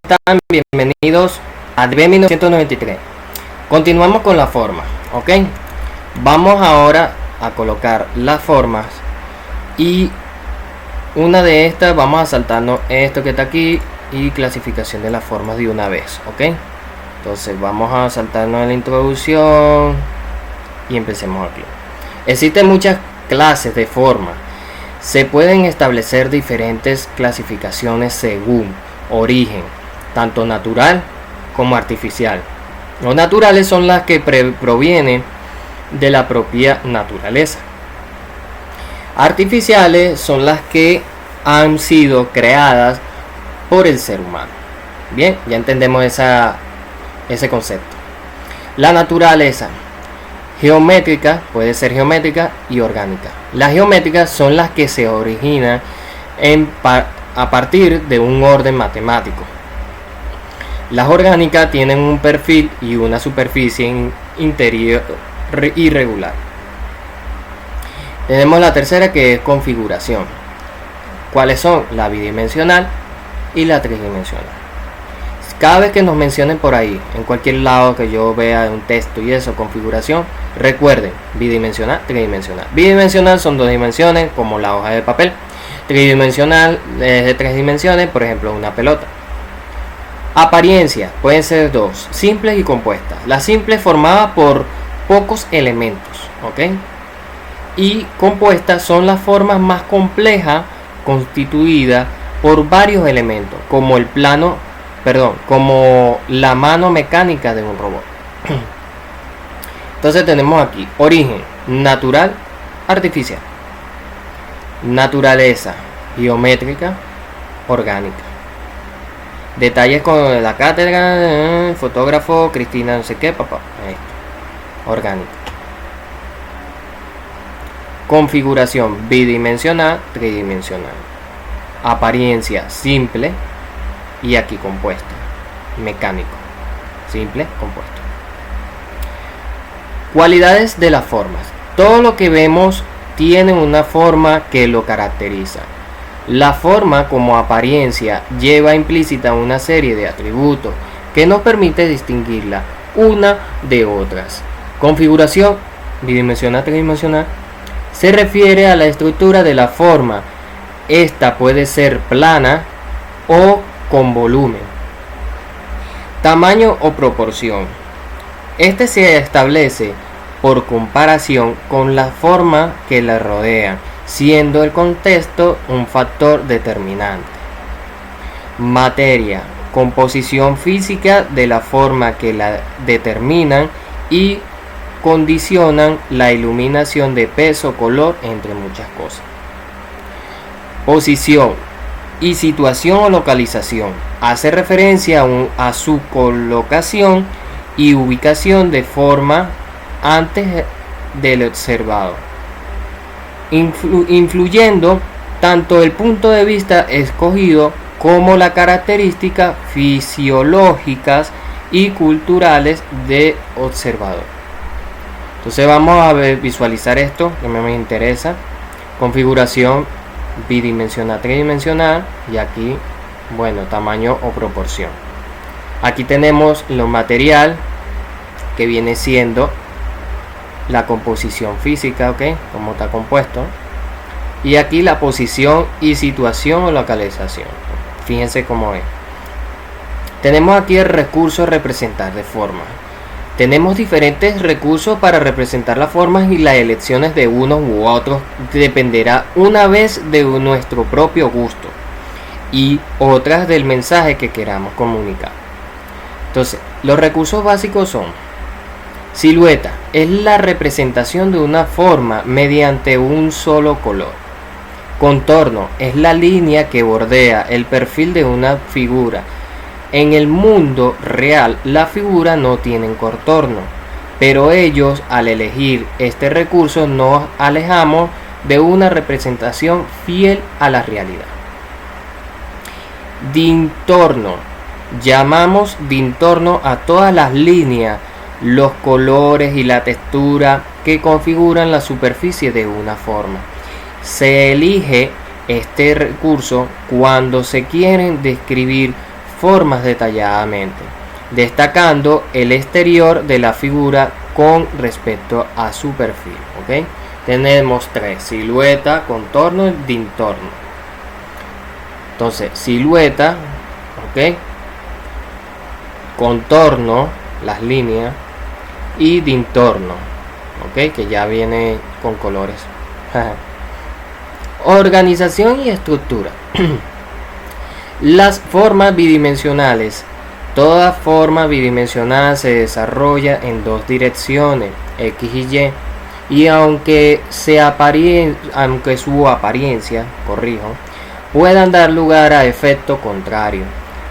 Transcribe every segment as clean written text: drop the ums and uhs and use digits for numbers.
están? Bienvenidos a DB 1993. Continuamos con la forma, ¿ok? Vamos ahora a colocar las formas y una de estas vamos a saltarnos esto que está aquí y clasificación de las formas de una vez, ¿ok? Entonces vamos a saltarnos en la introducción y empecemos aquí. Existen muchas clases de formas. Se pueden establecer diferentes clasificaciones según origen, tanto natural como artificial. Los naturales son las que provienen de la propia naturaleza. Artificiales son las que han sido creadas por el ser humano. Bien, ya entendemos ese concepto. La naturaleza geométrica puede ser geométrica y orgánica. Las geométricas son las que se originan a partir de un orden matemático. Las orgánicas tienen un perfil y una superficie interior irregular. Tenemos la tercera, que es configuración. ¿Cuáles son? La bidimensional y la tridimensional. Cada vez que nos mencionen por ahí, en cualquier lado que yo vea un texto y eso, configuración, recuerden, bidimensional, tridimensional. Bidimensional son 2 dimensiones, como la hoja de papel. Tridimensional es de 3 dimensiones, por ejemplo, una pelota. Apariencia, pueden ser 2, simples y compuestas. La simple formada por pocos elementos, ¿ok? Y compuestas son las formas más complejas, constituidas por varios elementos, como como la mano mecánica de un robot. Entonces tenemos aquí origen, natural, artificial, naturaleza, geométrica, orgánica. Detalles con la cátedra, fotógrafo, Cristina, no sé qué, papá. Orgánica. Configuración bidimensional, tridimensional. Apariencia simple y aquí compuesta. Mecánico. Simple, compuesto. Cualidades de las formas. Todo lo que vemos tiene una forma que lo caracteriza. La forma como apariencia lleva implícita una serie de atributos que nos permite distinguirla una de otras. Configuración bidimensional, tridimensional se refiere a la estructura de la forma. Esta puede ser plana o con volumen. Tamaño o proporción. Este se establece por comparación con la forma que la rodea, siendo el contexto un factor determinante. Materia, composición física de la forma que la determinan y condicionan la iluminación de peso, color, entre muchas cosas. Posición y situación o localización. Hace referencia a su colocación y ubicación de forma antes del observado, influyendo tanto el punto de vista escogido como las características fisiológicas y culturales del observador. Entonces vamos a visualizar esto que me interesa. Configuración bidimensional, tridimensional, y aquí, bueno, tamaño o proporción. Aquí tenemos lo material, que viene siendo la composición física, ok, cómo está compuesto, y aquí la posición y situación o localización. Fíjense cómo es. Tenemos aquí el recurso representar de forma. Tenemos diferentes recursos para representar las formas y las elecciones de unos u otros dependerá una vez de nuestro propio gusto y otras del mensaje que queramos comunicar. Entonces, los recursos básicos son: silueta, es la representación de una forma mediante un solo color. Contorno, es la línea que bordea el perfil de una figura. En el mundo real, las figuras no tienen contorno, pero ellos, al elegir este recurso, nos alejamos de una representación fiel a la realidad. Dintorno, llamamos dintorno a todas las líneas, los colores y la textura que configuran la superficie de una forma. Se elige este recurso cuando se quieren describir formas detalladamente, destacando el exterior de la figura con respecto a su perfil. ¿Ok? Tenemos tres: silueta, contorno y dintorno. Entonces, silueta, ¿ok? Contorno, las líneas, y dintorno, ¿ok? Que ya viene con colores. Organización y estructura. Las formas bidimensionales. Toda forma bidimensional se desarrolla en dos direcciones, X y Y, y aunque su apariencia, puedan dar lugar a efecto contrario,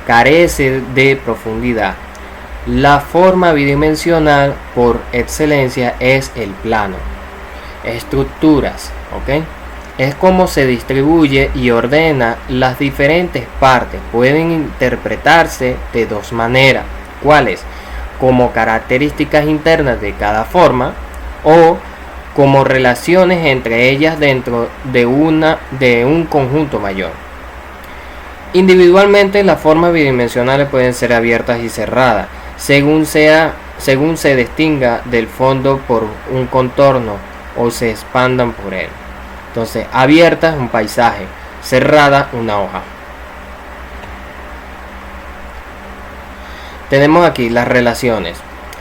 carece de profundidad. La forma bidimensional por excelencia es el plano. Estructuras, ¿ok? Es como se distribuye y ordena las diferentes partes. Pueden interpretarse de dos maneras. ¿Cuáles? Como características internas de cada forma o como relaciones entre ellas dentro de un conjunto mayor. Individualmente, las formas bidimensionales pueden ser abiertas y cerradas, según se distinga del fondo por un contorno o se expandan por él. Entonces, abierta es un paisaje, cerrada una hoja. Tenemos aquí las relaciones.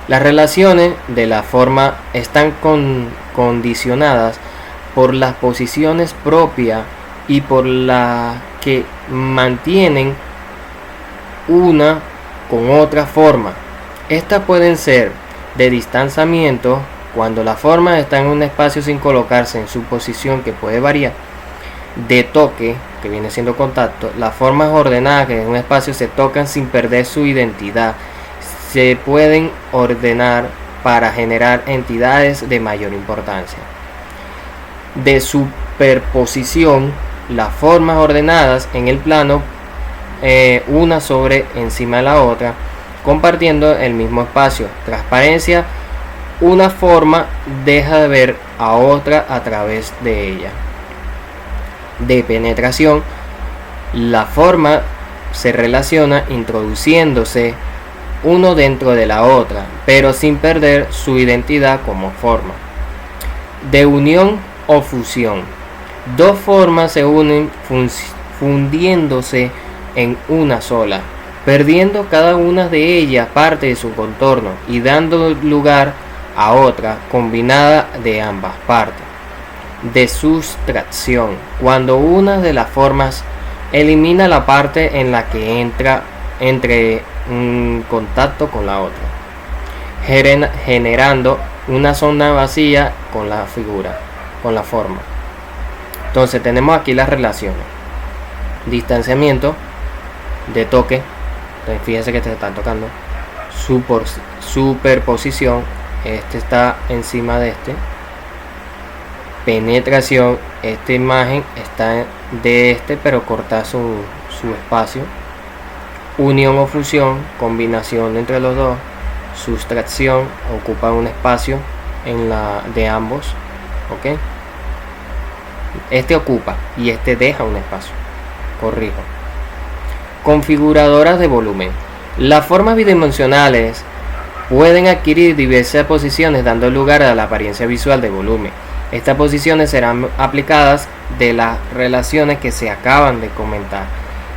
Las relaciones de la forma están condicionadas por las posiciones propias y por las que mantienen una con otra forma. Estas pueden ser de distanciamiento, cuando la forma está en un espacio sin colocarse en su posición, que puede variar; de toque, que viene siendo contacto. Las formas ordenadas, que en un espacio se tocan sin perder su identidad, se pueden ordenar para generar entidades de mayor importancia. De superposición, las formas ordenadas en el plano, una sobre encima de la otra, compartiendo el mismo espacio. Transparencia: una forma deja de ver a otra a través de ella. De penetración: la forma se relaciona introduciéndose uno dentro de la otra, pero sin perder su identidad como forma. De unión o fusión: dos formas se unen fundiéndose en una sola, perdiendo cada una de ellas parte de su contorno y dando lugar a otra combinada de ambas partes. De sustracción: cuando una de las formas elimina la parte en la que entre en contacto con la otra, generando una zona vacía con la figura, con la forma. Entonces tenemos aquí las relaciones: distanciamiento, de toque, fíjense que te están tocando; superposición, este está encima de este; penetración, esta imagen está de este pero corta su espacio; unión o fusión, combinación entre los dos; sustracción, ocupa un espacio de ambos, ¿ok? Este ocupa y este deja un espacio. Configuradoras de volumen. Las formas bidimensionales pueden adquirir diversas posiciones, dando lugar a la apariencia visual de volumen. Estas posiciones serán aplicadas de las relaciones que se acaban de comentar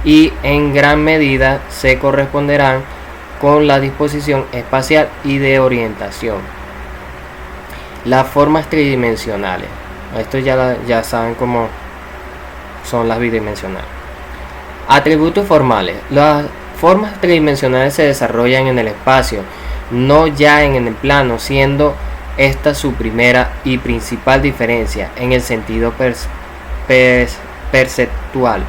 y en gran medida se corresponderán con la disposición espacial y de orientación. Las formas tridimensionales. Esto ya saben cómo son las bidimensionales. Atributos formales. Las formas tridimensionales se desarrollan en el espacio, no ya en el plano, siendo esta su primera y principal diferencia en el sentido perceptual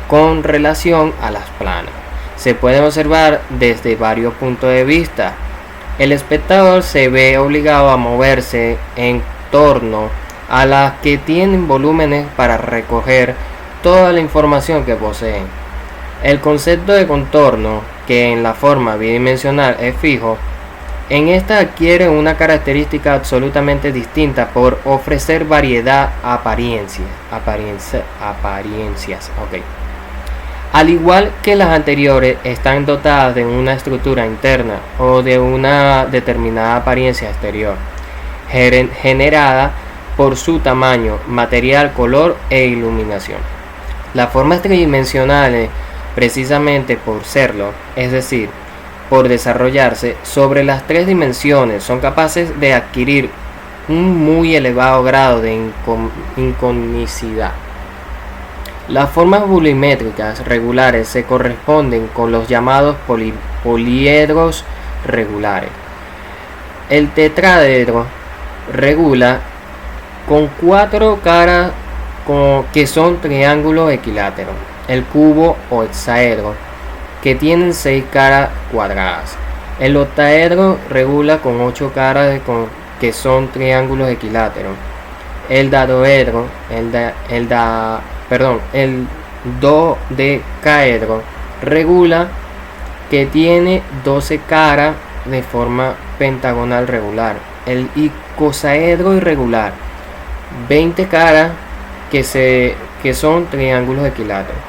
con relación a las planas. Se pueden observar desde varios puntos de vista. El espectador se ve obligado a moverse en torno a las que tienen volúmenes para recoger toda la información que poseen. El concepto de contorno, que en la forma bidimensional es fijo, en esta adquiere una característica absolutamente distinta por ofrecer variedad apariencias. Al igual que las anteriores, están dotadas de una estructura interna o de una determinada apariencia exterior, generada por su tamaño, material, color e iluminación. Las formas tridimensionales, precisamente por serlo, es decir, por desarrollarse sobre las tres dimensiones, son capaces de adquirir un muy elevado grado de inconicidad. Las formas volumétricas regulares se corresponden con los llamados poliedros regulares. El tetraedro regular con 4 caras que son triángulos equiláteros. El cubo o hexaedro que tienen 6 caras cuadradas. El octaedro regula con 8 caras que son triángulos equiláteros. El dodecaedro, el dodecaedro regula que tiene 12 caras de forma pentagonal regular. El icosaedro irregular, 20 caras que son triángulos equiláteros.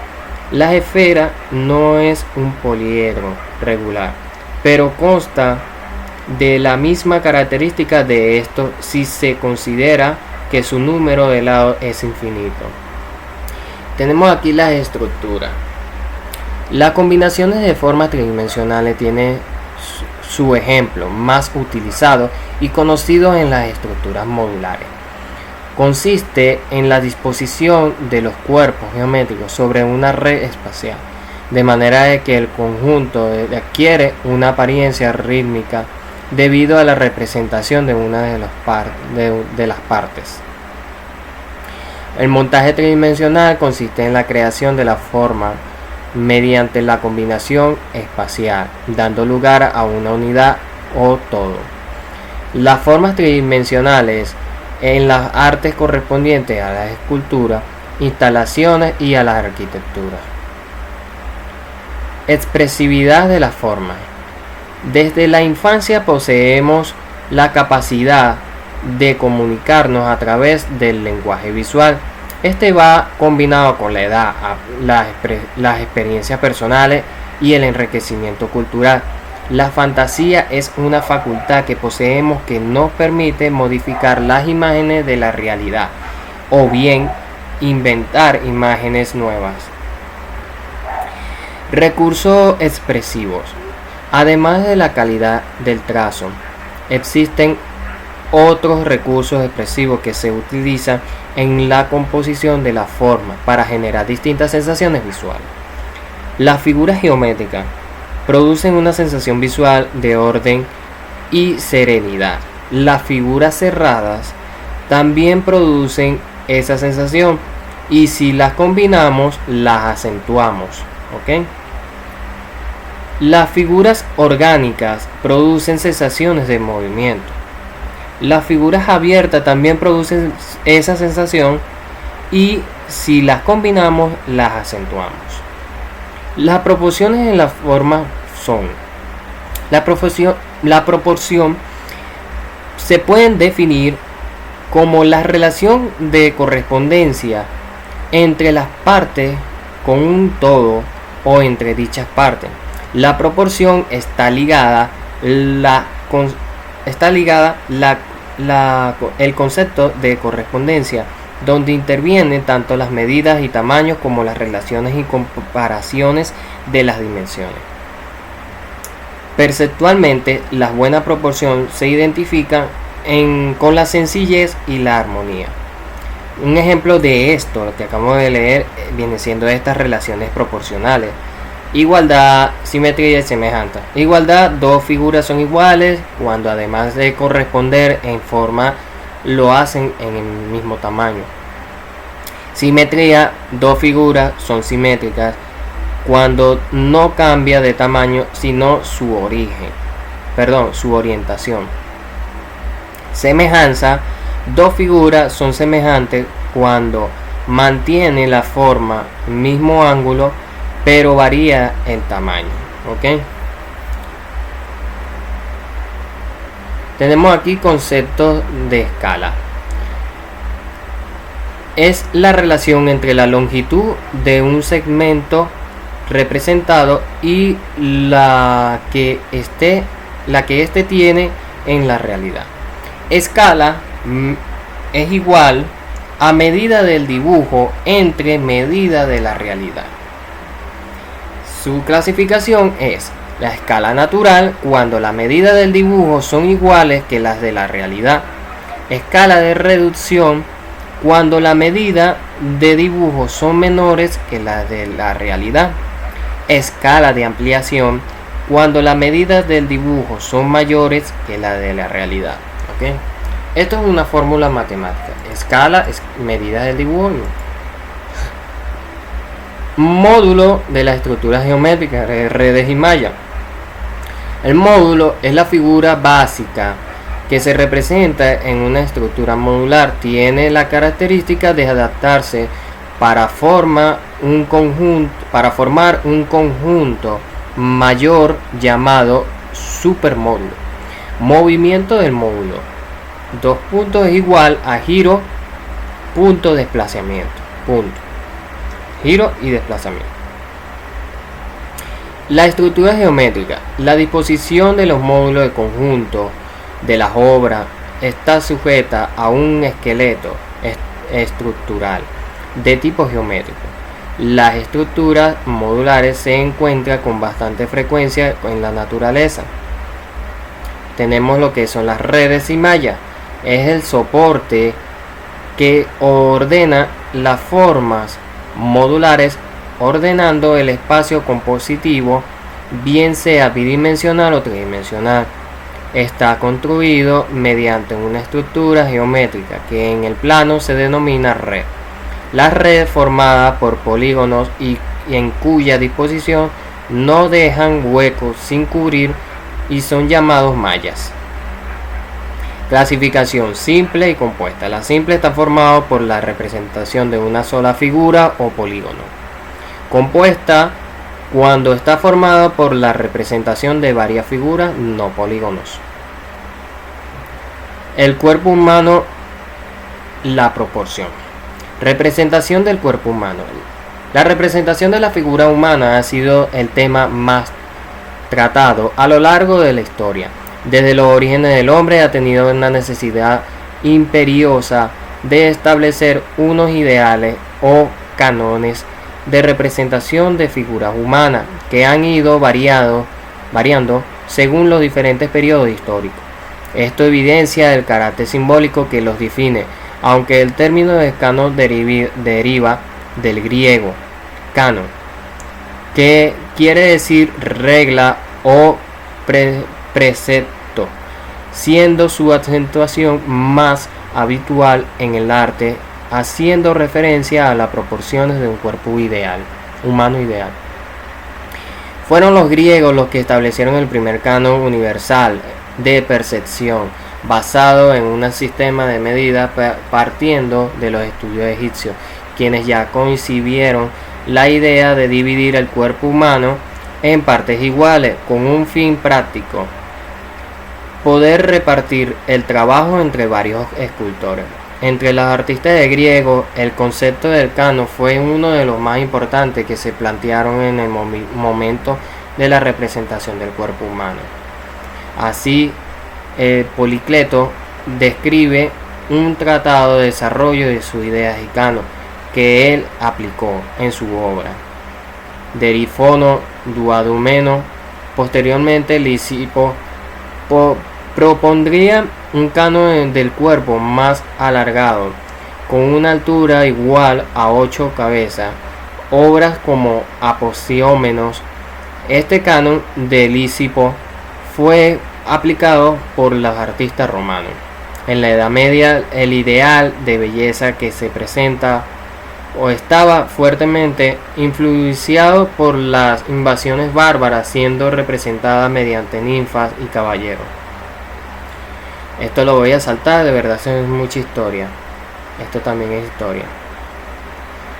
La esfera no es un poliedro regular, pero consta de la misma característica de esto si se considera que su número de lados es infinito. Tenemos aquí las estructuras. Las combinaciones de formas tridimensionales tienen su ejemplo más utilizado y conocido en las estructuras modulares. Consiste en la disposición de los cuerpos geométricos sobre una red espacial, de manera de que el conjunto adquiere una apariencia rítmica debido a la representación de una de las partes. El montaje tridimensional consiste en la creación de la forma mediante la combinación espacial, dando lugar a una unidad o todo. Las formas tridimensionales en las artes correspondientes a las esculturas, instalaciones y a la arquitectura. Expresividad de las formas. Desde la infancia poseemos la capacidad de comunicarnos a través del lenguaje visual. Este va combinado con la edad, las experiencias personales y el enriquecimiento cultural. La fantasía es una facultad que poseemos que nos permite modificar las imágenes de la realidad o bien inventar imágenes nuevas. Recursos expresivos. Además de la calidad del trazo, existen otros recursos expresivos que se utilizan en la composición de la forma para generar distintas sensaciones visuales. Las figuras geométricas producen una sensación visual de orden y serenidad. Las figuras cerradas también producen esa sensación y si las combinamos las acentuamos. ¿Ok? Las figuras orgánicas producen sensaciones de movimiento. Las figuras abiertas también producen esa sensación y si las combinamos las acentuamos. Las proporciones en la forma son la proporción se pueden definir como la relación de correspondencia entre las partes con un todo o entre dichas partes. La proporción está ligada el concepto de correspondencia, donde intervienen tanto las medidas y tamaños como las relaciones y comparaciones de las dimensiones. Perceptualmente, la buena proporción se identifica con la sencillez y la armonía. Un ejemplo de esto, lo que acabamos de leer, viene siendo estas relaciones proporcionales. Igualdad, simetría y semejanza. Igualdad, dos figuras son iguales cuando además de corresponder en forma lo hacen en el mismo tamaño. Simetría, dos figuras son simétricas cuando no cambia de tamaño sino su orientación. Semejanza, dos figuras son semejantes cuando mantiene la forma, mismo ángulo, pero varía en tamaño. ¿Ok? Tenemos aquí conceptos de escala. Es la relación entre la longitud de un segmento representado y la que éste tiene en la realidad. Escala es igual a medida del dibujo entre medida de la realidad. Su clasificación es la escala natural cuando las medidas del dibujo son iguales que las de la realidad. Escala de reducción cuando la medida de dibujo son menores que las de la realidad. Escala de ampliación cuando las medidas del dibujo son mayores que las de la realidad. ¿Okay? Esto es una fórmula matemática. Escala es medida del dibujo. Módulo de la estructura geométrica de redes y mallas. El módulo es la figura básica que se representa en una estructura modular. Tiene la característica de adaptarse para formar un conjunto mayor llamado supermódulo. Movimiento del módulo. 2 puntos es igual a giro, punto, desplazamiento. Punto. Giro y desplazamiento. La estructura geométrica. La disposición de los módulos de conjunto de las obras está sujeta a un esqueleto estructural de tipo geométrico. Las estructuras modulares se encuentran con bastante frecuencia en la naturaleza. Tenemos lo que son las redes y mallas. Es el soporte que ordena las formas modulares ordenando el espacio compositivo, bien sea bidimensional o tridimensional. Está construido mediante una estructura geométrica que en el plano se denomina red. La red formada por polígonos y en cuya disposición no dejan huecos sin cubrir y son llamados mallas. Clasificación simple y compuesta. La simple está formada por la representación de una sola figura o polígono. Compuesta cuando está formada por la representación de varias figuras, no polígonos. El cuerpo humano, la proporción. Representación del cuerpo humano. La representación de la figura humana ha sido el tema más tratado a lo largo de la historia. Desde los orígenes del hombre ha tenido una necesidad imperiosa de establecer unos ideales o cánones de representación de figuras humanas que han ido variando según los diferentes periodos históricos. Esto evidencia el carácter simbólico que los define, aunque el término de canon deriva del griego canon, que quiere decir regla o precepto, siendo su acentuación más habitual en el arte, haciendo referencia a las proporciones de un cuerpo humano ideal. Fueron los griegos los que establecieron el primer canon universal de percepción, basado en un sistema de medidas partiendo de los estudios egipcios, quienes ya concibieron la idea de dividir el cuerpo humano en partes iguales con un fin práctico: poder repartir el trabajo entre varios escultores. Entre los artistas de griego, el concepto del canon fue uno de los más importantes que se plantearon en el momento de la representación del cuerpo humano. Así, Policleto describe un tratado de desarrollo de sus ideas y canon que él aplicó en su obra. Derifono Duodumeno. Posteriormente, Lisipo propondría un canon del cuerpo más alargado, con una altura igual a 8 cabezas. Obras como Aposiomenos. Este canon de Lisipo fue aplicado por los artistas romanos. En la Edad Media, el ideal de belleza que se presenta o estaba fuertemente influenciado por las invasiones bárbaras, siendo representada mediante ninfas y caballeros. Esto lo voy a saltar, de verdad es mucha historia. Esto también es historia.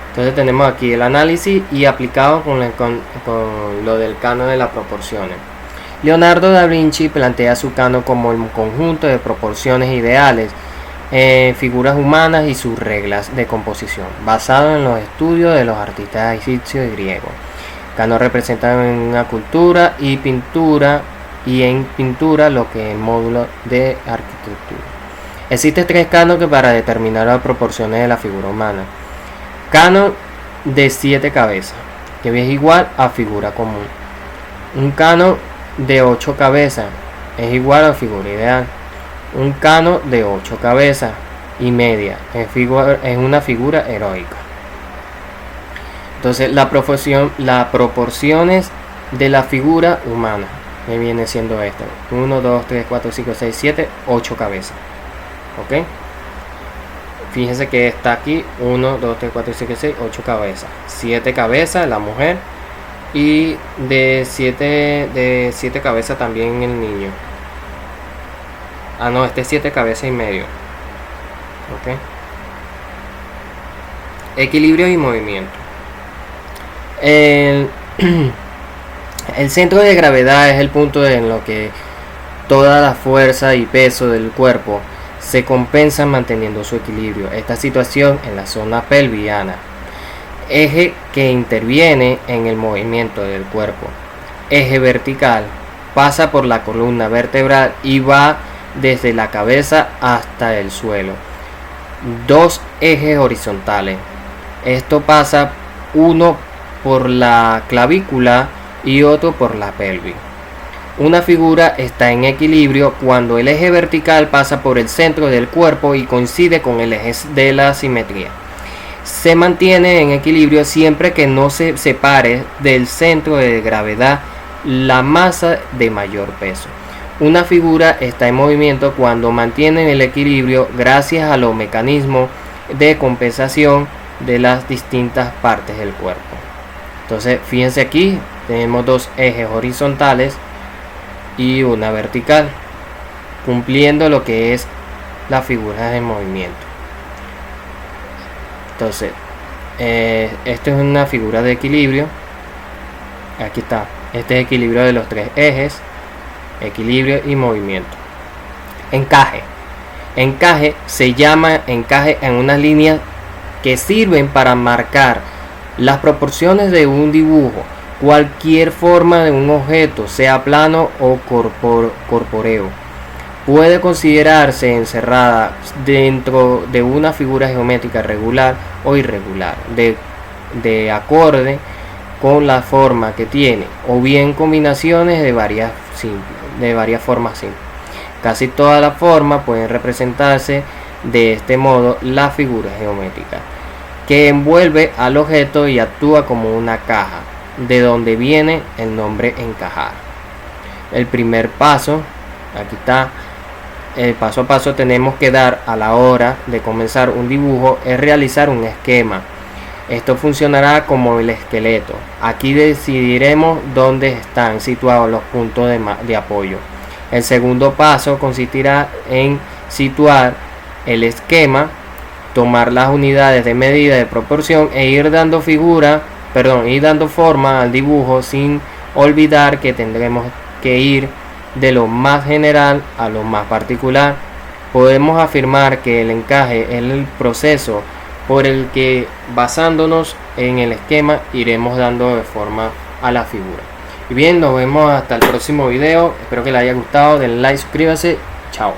Entonces tenemos aquí el análisis y aplicado con lo del canon de las proporciones. Leonardo da Vinci plantea su canon como un conjunto de proporciones ideales, figuras humanas y sus reglas de composición, basado en los estudios de los artistas egipcios y griegos. Canon representa en una cultura y pintura, y en pintura lo que es módulo de arquitectura. Existen 3 cánones para determinar las proporciones de la figura humana. Canon de 7 cabezas, que es igual a figura común. Un canon de 8 cabezas es igual a figura ideal. Un canon de 8 cabezas y media es una figura heroica. Entonces las proporciones de la figura humana me viene siendo esta: 1, 2, 3, 4, 5, 6, 7, 8 cabezas. Ok, fíjense que está aquí 1, 2, 3, 4, 5, 6, 8 cabezas, 7 cabezas la mujer, y de 7 cabezas también el niño. Ah, no, este es 7 cabezas y medio. Ok, equilibrio y movimiento. El centro de gravedad es el punto en lo que toda la fuerza y peso del cuerpo se compensan manteniendo su equilibrio. Esta situación en la zona pelviana, eje que interviene en el movimiento del cuerpo. Eje vertical, pasa por la columna vertebral y va desde la cabeza hasta el suelo. 2 ejes horizontales, esto pasa uno por la clavícula y otro por la pelvis. Una figura está en equilibrio cuando el eje vertical pasa por el centro del cuerpo y coincide con el eje de la simetría. Se mantiene en equilibrio siempre que no se separe del centro de gravedad la masa de mayor peso. Una figura está en movimiento cuando mantiene el equilibrio gracias a los mecanismos de compensación de las distintas partes del cuerpo. Entonces, fíjense aquí, tenemos 2 ejes horizontales y una vertical, cumpliendo lo que es la figura de movimiento. Entonces, esto es una figura de equilibrio. Aquí está, este es equilibrio de los 3 ejes, equilibrio y movimiento. Encaje. Encaje se llama encaje en unas líneas que sirven para marcar las proporciones de un dibujo. Cualquier forma de un objeto, sea plano o corpóreo, puede considerarse encerrada dentro de una figura geométrica regular o irregular, de acorde con la forma que tiene, o bien combinaciones de varias formas simples. Casi todas las formas pueden representarse de este modo la figura geométrica, que envuelve al objeto y actúa como una caja, de donde viene el nombre encajar. El primer paso, aquí está, el paso a paso tenemos que dar a la hora de comenzar un dibujo es realizar un esquema. Esto funcionará como el esqueleto. Aquí decidiremos dónde están situados los puntos de apoyo. El segundo paso consistirá en situar el esquema, tomar las unidades de medida de proporción e ir dando forma al dibujo, sin olvidar que tendremos que ir de lo más general a lo más particular. Podemos afirmar que el encaje es el proceso por el que, basándonos en el esquema, iremos dando forma a la figura. Y bien, nos vemos hasta el próximo video. Espero que les haya gustado. Denle like, suscríbanse. Chao.